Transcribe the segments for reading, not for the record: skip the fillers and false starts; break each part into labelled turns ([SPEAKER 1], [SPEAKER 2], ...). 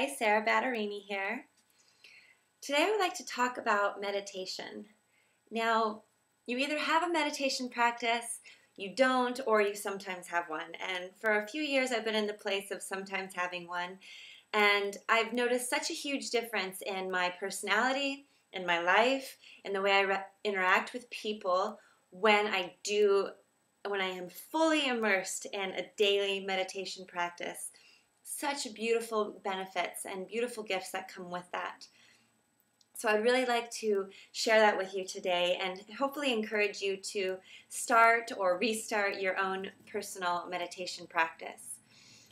[SPEAKER 1] Hi, Sarah Batterini here. Today I would like to talk about meditation. Now, you either have a meditation practice, you don't, or you sometimes have one. And for a few years I've been in the place of sometimes having one. And I've noticed such a huge difference in my personality, in my life, in the way I interact with people when I am fully immersed in a daily meditation practice. Such beautiful benefits and beautiful gifts that come with that. So I'd really like to share that with you today and hopefully encourage you to start or restart your own personal meditation practice.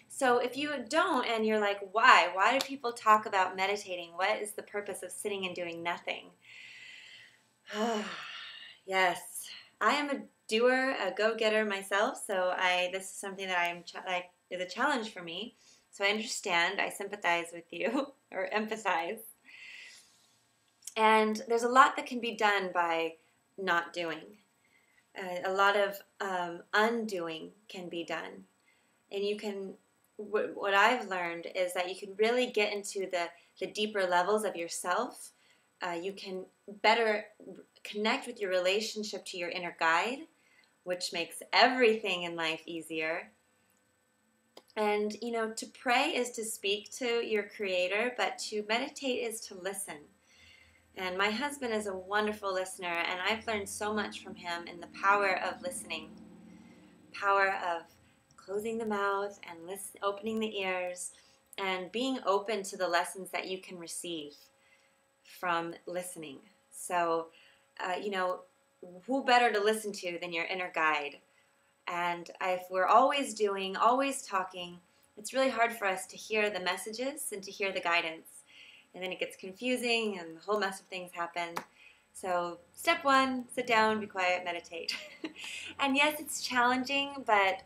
[SPEAKER 1] So if you don't and you're like, why? Why do people talk about meditating? What is the purpose of sitting and doing nothing? Yes, I am a doer, a go-getter myself, so this is something that is a challenge for me. So I understand, I sympathize with you, or empathize. And there's a lot that can be done by not doing. A lot of undoing can be done. And what I've learned is that you can really get into the deeper levels of yourself. You can better connect with your relationship to your inner guide, which makes everything in life easier. And, to pray is to speak to your Creator, but to meditate is to listen. And my husband is a wonderful listener, and I've learned so much from him in the power of listening, power of closing the mouth and opening the ears, and being open to the lessons that you can receive from listening. So, who better to listen to than your inner guide? And if we're always doing, always talking, it's really hard for us to hear the messages and to hear the guidance. And then it gets confusing and a whole mess of things happen. So step one, sit down, be quiet, meditate. And yes, it's challenging, but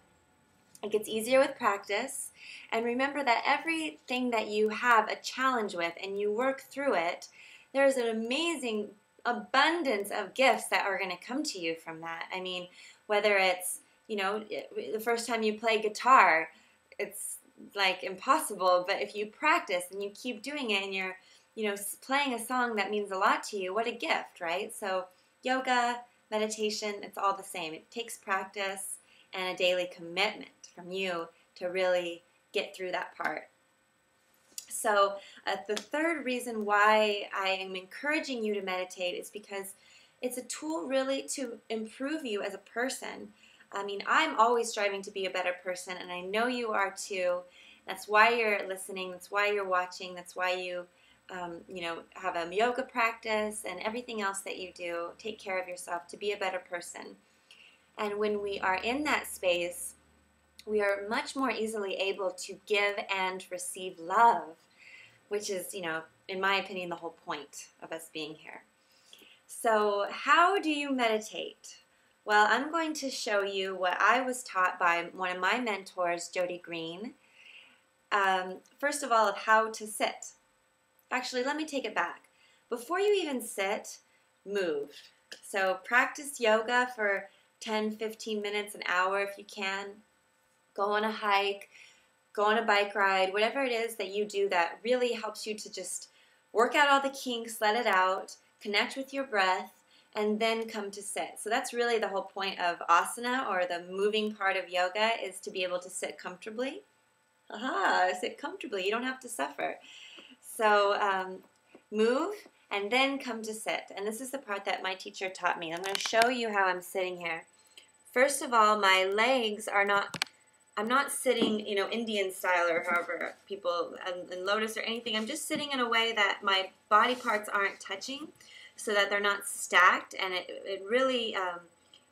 [SPEAKER 1] it gets easier with practice. And remember that everything that you have a challenge with and you work through it, there's an amazing abundance of gifts that are going to come to you from that. I mean, whether it's, the first time you play guitar, it's like impossible, but if you practice and you keep doing it and you're, playing a song that means a lot to you, what a gift, right? So yoga, meditation, it's all the same. It takes practice and a daily commitment from you to really get through that part. So the third reason why I am encouraging you to meditate is because it's a tool really to improve you as a person. I mean, I'm always striving to be a better person, and I know you are too. That's why you're listening. That's why you're watching. That's why you, have a yoga practice and everything else that you do. Take care of yourself to be a better person. And when we are in that space, we are much more easily able to give and receive love, which is, in my opinion, the whole point of us being here. So how do you meditate? Well, I'm going to show you what I was taught by one of my mentors, Jody Green. First of all, of how to sit. Actually, let me take it back. Before you even sit, move. So practice yoga for 10, 15 minutes, an hour if you can. Go on a hike, go on a bike ride, whatever it is that you do that really helps you to just work out all the kinks, let it out, connect with your breath, and then come to sit. So that's really the whole point of asana, or the moving part of yoga, is to be able to sit comfortably. Sit comfortably. You don't have to suffer. So move and then come to sit. And this is the part that my teacher taught me. I'm going to show you how I'm sitting here. First of all, my legs are not, I'm not sitting, Indian style or however people in lotus or anything. I'm just sitting in a way that my body parts aren't touching, so that they're not stacked, and it really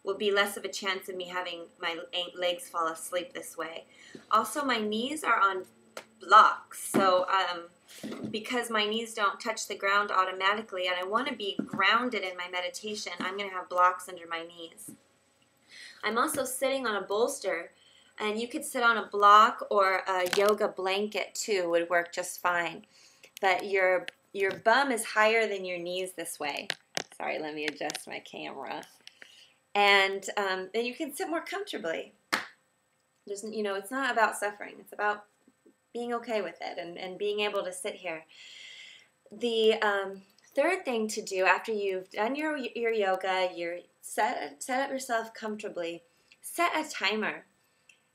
[SPEAKER 1] will be less of a chance of me having my legs fall asleep this way. Also, my knees are on blocks, so because my knees don't touch the ground automatically and I want to be grounded in my meditation, I'm going to have blocks under my knees. I'm also sitting on a bolster, and you could sit on a block, or a yoga blanket too would work just fine. But your bum is higher than your knees this way. Sorry, let me adjust my camera. And then you can sit more comfortably. It's not about suffering. It's about being okay with it and being able to sit here. The third thing to do after you've done your yoga, you're set up yourself comfortably, set a timer.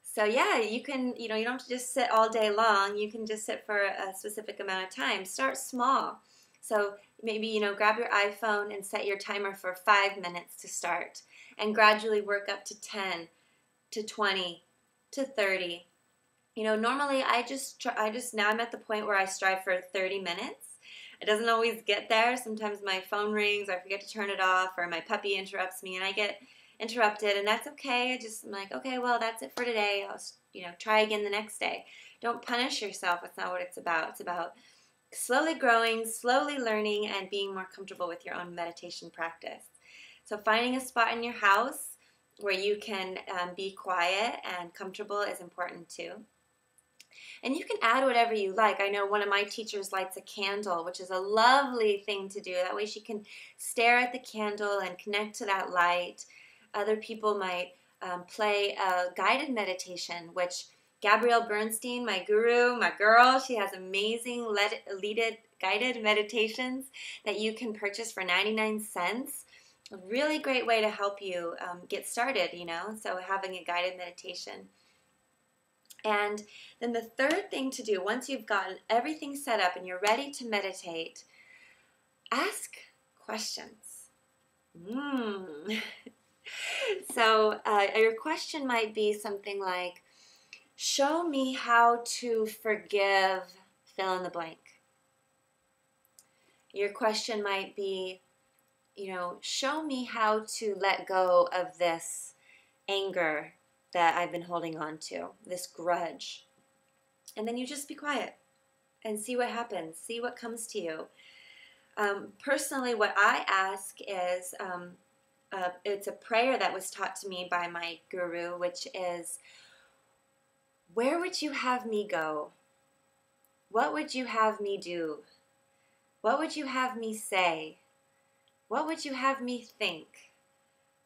[SPEAKER 1] So yeah, you can, you don't have to just sit all day long. You can just sit for a specific amount of time. Start small. So maybe, grab your iPhone and set your timer for 5 minutes to start, and gradually work up to 10, to 20, to 30. Normally now I'm at the point where I strive for 30 minutes. It doesn't always get there. Sometimes my phone rings, or I forget to turn it off, or my puppy interrupts me and I get interrupted, and that's okay. I'm like, okay, well, that's it for today. I'll, try again the next day. Don't punish yourself. That's not what it's about. It's about slowly growing, slowly learning, and being more comfortable with your own meditation practice. So finding a spot in your house where you can be quiet and comfortable is important too. And you can add whatever you like. I know one of my teachers lights a candle, which is a lovely thing to do. That way she can stare at the candle and connect to that light. Other people might play a guided meditation, which Gabrielle Bernstien, my guru, my girl, she has amazing guided meditations that you can purchase for 99 cents. A really great way to help you get started, so having a guided meditation. And then the third thing to do, once you've gotten everything set up and you're ready to meditate, ask questions. So your question might be something like, show me how to forgive fill in the blank. Your question might be, show me how to let go of this anger that I've been holding on to, this grudge. And then you just be quiet and see what happens, see what comes to you. Personally, what I ask is, it's a prayer that was taught to me by my guru, which is, where would you have me go? What would you have me do? What would you have me say? What would you have me think?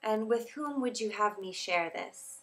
[SPEAKER 1] And with whom would you have me share this?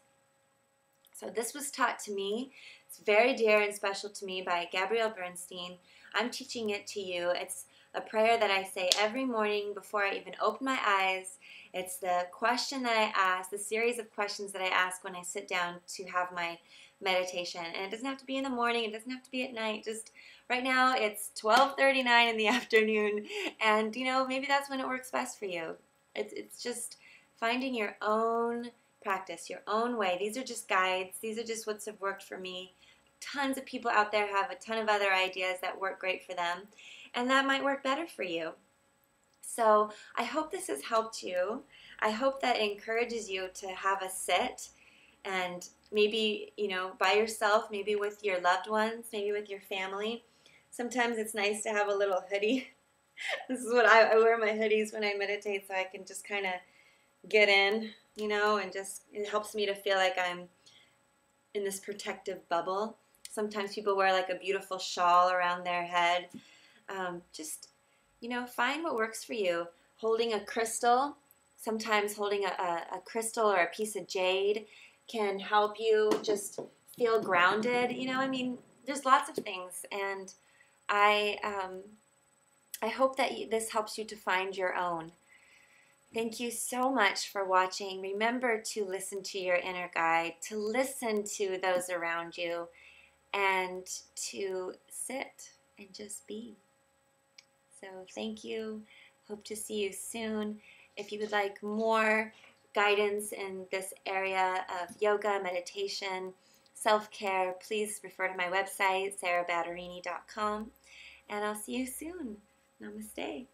[SPEAKER 1] So this was taught to me. It's very dear and special to me by Gabrielle Bernstien. I'm teaching it to you. It's a prayer that I say every morning before I even open my eyes. It's the question that I ask, the series of questions that I ask when I sit down to have my meditation. And it doesn't have to be in the morning. It doesn't have to be at night. Just right now it's 12:39 in the afternoon. And, maybe that's when it works best for you. It's just finding your own practice, your own way. These are just guides. These are just what's have worked for me. Tons of people out there have a ton of other ideas that work great for them, and that might work better for you. So I hope this has helped you. I hope that encourages you to have a sit, and maybe, by yourself, maybe with your loved ones, maybe with your family. Sometimes it's nice to have a little hoodie. This is what I wear my hoodies when I meditate, so I can just kind of get in, and just, it helps me to feel like I'm in this protective bubble. Sometimes people wear like a beautiful shawl around their head. Just, find what works for you. Holding a crystal, sometimes holding a crystal or a piece of jade can help you just feel grounded. There's lots of things, and I hope that this helps you to find your own. Thank you so much for watching. Remember to listen to your inner guide, to listen to those around you, and to sit and just be. So thank you. Hope to see you soon. If you would like more guidance in this area of yoga, meditation, self-care, please refer to my website, sarahbatterini.com, and I'll see you soon. Namaste.